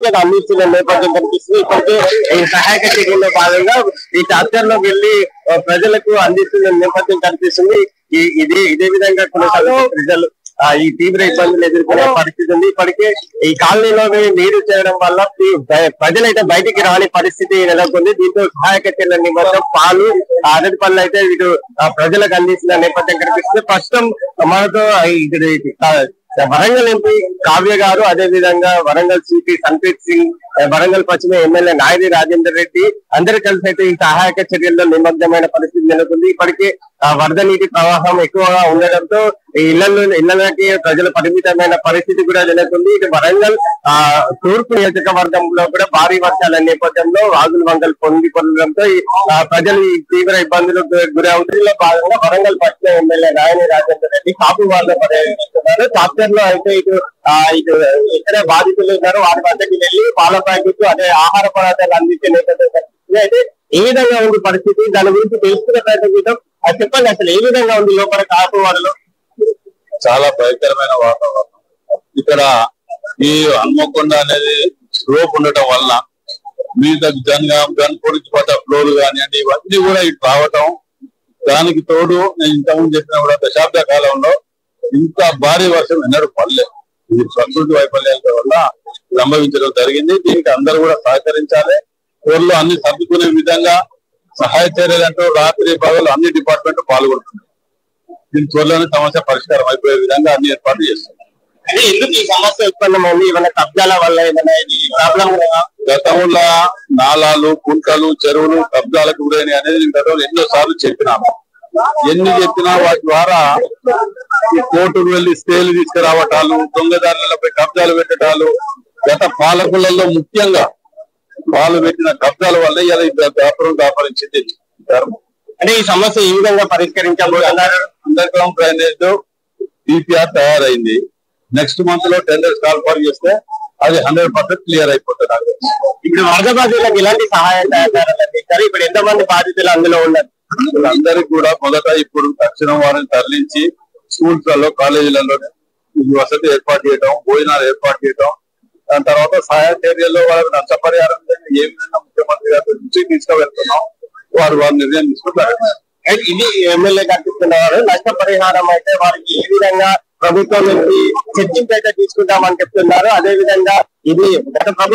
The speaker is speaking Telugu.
ప్రజలకు అందిస్తున్న నేపథ్యం కనిపిస్తుంది. ఇప్పటికే ఈ సహాయక చర్యల్లో భాగంగా ఈ ట్రాక్టర్ లోకి వెళ్లి ప్రజలకు అందిస్తున్న నేపథ్యం కనిపిస్తుంది. ఇదే విధంగా ప్రజలు ఈ తీవ్ర ఇబ్బందులు ఎదుర్కొనే పరిస్థితి ఉంది. ఇప్పటికే ఈ కాలనీలో నీరు చేరడం వల్ల ప్రజలైతే బయటికి రాని పరిస్థితి నెలకొంది. దీంతో సహాయక చర్యల నిమిత్తం పాలు అరటి పనులు అయితే వీటి ప్రజలకు అందిస్తున్న నేపథ్యం కనిపిస్తుంది. ప్రస్తుతం మనతో వరంగల్ ఎంపీ కావ్య గారు, అదే విధంగా వరంగల్ సిపి సంప్రీత్ సింగ్, వరంగల్ పశ్చిమ ఎమ్మెల్యే నాయది రాజేందర్ రెడ్డి అందరూ కలిసి అయితే ఈ సహాయక చర్యల్లో నిమగ్నమైన పరిస్థితి నెలకొంది. ఇప్పటికే వరద నీటి ప్రవాహం ఎక్కువగా ఉండడంతో ఇళ్లకి ప్రజలు పరిమితమైన పరిస్థితి కూడా నెలకొంది. ఇటు వరంగల్ తూర్పు నియోజకవర్గంలో కూడా భారీ వర్షాల నేపథ్యంలో వాగులు వంకలు పొంగి పొందడంతో ప్రజలు ఈ తీవ్ర ఇబ్బందులకు గురి అవుతుందో భాగంగా వరంగల్ పశ్చిమ ఎమ్మెల్యే నాయని రాజేందర్ రెడ్డి కాపు వాళ్ళు పర్యటిస్తున్నారు. చాప్టర్ లో అయితే ఇటు ఎక్కడే బాధితులు ఉన్నారో వారి వద్దకి వెళ్లి పాల ప్యాకెట్ అదే ఆహార పదార్థాలు అందించే నేపథ్యం అయితే ఏ విధంగా ఉంది పరిస్థితి, దాని గురించి తెలుసుకునే ప్రయత్నం చేద్దాం. అది చెప్పండి, అసలు ఏ విధంగా ఉంది లోపల కాపు వాడలో? చాలా భయంకరమైన వాతావరణం ఇక్కడ. ఈ హన్మకొండ అనేది స్లోప్ ఉండటం వల్ల మీద గన్పొడిచి పడ్డ ఫ్లోర్లు కానివ్వండి, ఇవన్నీ కూడా ఇటు రావటం, దానికి తోడు నేను ఇంతకుముందు చెప్పిన కూడా దశాబ్ద కాలంలో ఇంత భారీ వర్షం ఎన్నడూ పడలేదు. ఇది ప్రకృతి వైఫల్యాల వల్ల సంభవించడం జరిగింది. దీనికి అందరూ కూడా సహకరించాలి. ఊర్లో అన్ని సర్దుకునే విధంగా సహాయ చర్యలంటూ రాత్రి పగలు అన్ని డిపార్ట్మెంట్ పాల్గొంటున్నాయి. దీని త్వరలోనే సమస్య పరిష్కారం అయిపోయే విధంగా అన్ని ఏర్పాట్లు చేస్తున్నాయి. అంటే ఎందుకు ఈ సమస్య ఉత్పన్నమైంది? ఏమైనా కబ్జాల వల్ల ఏమైనా ప్రాబ్లం? గతంలో నాలాలు, కుంటలు, చెరువులు కబ్జాలకు గురైన అనేది నేను గతంలో ఎన్నో సార్లు చెప్పినాము. ఎన్ని చెప్పినా వాటి ద్వారా ఈ కోర్టుకు వెళ్లి స్టేలు తీసుకురావటాలు, దొంగదారులపై కబ్జాలు పెట్టడాలు, గత పాలకులలో ముఖ్యంగా వాళ్ళు పెట్టిన కబ్జాల వల్ల ఇలా వ్యాపారం దాపరించింది. అంటే ఈ సమస్య ఈ విధంగా పరిష్కరించబోదు అన్నారు. అండర్ గ్రౌండ్ డ్రైనేజ్ డిపిఆర్ తయారైంది. నెక్స్ట్ మంత్ లో టెండర్స్ కాల్ఫర్ చేస్తే అది 100% క్లియర్ అయిపోతుంది. ఇప్పుడు వరద బాధితులకు ఇలాంటి సహాయం అందిస్తారు. ఇప్పుడు ఎంతమంది బాధితులు అందులో ఉన్నారు? అందరికి కూడా మొదట ఇప్పుడు తక్షణం వారిని తరలించి స్కూల్స్ లలో, కాలేజీలలో వసతి ఏర్పాటు చేయడం, భోజనాలు ఏర్పాటు చేయడం, దాని తర్వాత సహాయ చర్యల్లో వాళ్ళకి నష్టపరిహారం ఏ విధంగా ముఖ్యమంత్రి గారి నుంచి తీసుకువెళ్తున్నాం, వారు నిర్ణయం తీసుకుంటారు. ఇది ఎమ్మెల్యే కల్పిస్తున్నవారు నష్టపరిహారం అయితే వారికి ఏ విధంగా ప్రభుత్వం నుంచి చర్చించి అయితే తీసుకుంటామని చెప్తున్నారు. అదే విధంగా ఇది గత ప్రభుత్వం